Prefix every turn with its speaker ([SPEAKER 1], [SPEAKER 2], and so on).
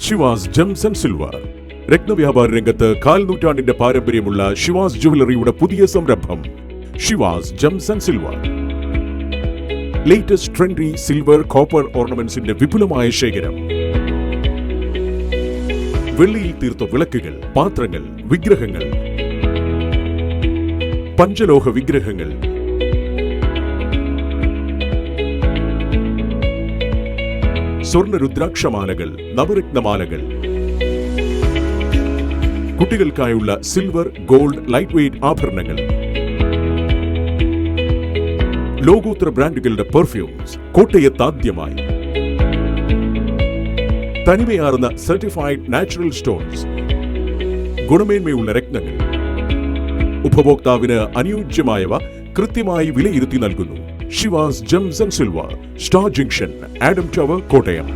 [SPEAKER 1] ശിവാസ് gems and silver. രത്നവ്യാപാര രംഗത്ത് കാൽനൂറ്റാണ്ടിന്റെ പാരമ്പര്യമുള്ള ശിവാസ് ജുവലറിയുടെ പുതിയ സംരംഭം Shivas gems and silver. Latest trendy silver copper ഓർണമെന്റ്സിന്റെ വിപുലമായ ശേഖരം. വെള്ളിയിൽ തീർത്ത വിളക്കുകൾ, പാത്രങ്ങൾ, വിഗ്രഹങ്ങൾ, പഞ്ചലോഹ വിഗ്രഹങ്ങൾ, സ്വർണ്ണ രുദ്രാക്ഷമാലകൾ, നവരത്നമാലകൾ, കുട്ടികൾക്കായുള്ള സിൽവർ, ഗോൾഡ്, ലൈറ്റ് വെയ്റ്റ് ആഭരണങ്ങൾ, ലോകോത്തര ബ്രാൻഡുകളുടെ പെർഫ്യൂംസ്, കോട്ടയത്താദ്യമായി തനിമയാർന്ന സർട്ടിഫൈഡ് നാച്ചുറൽ സ്റ്റോൺസ്, ഗുണമേന്മയുള്ള രത്നങ്ങൾ, ഉപഭോക്താവിന് അനുയോജ്യമായവ കൃത്യമായി വിലയിരുത്തി നൽകുന്നു. Shivas gems and silver, star junction, Adam tower, Kottayam.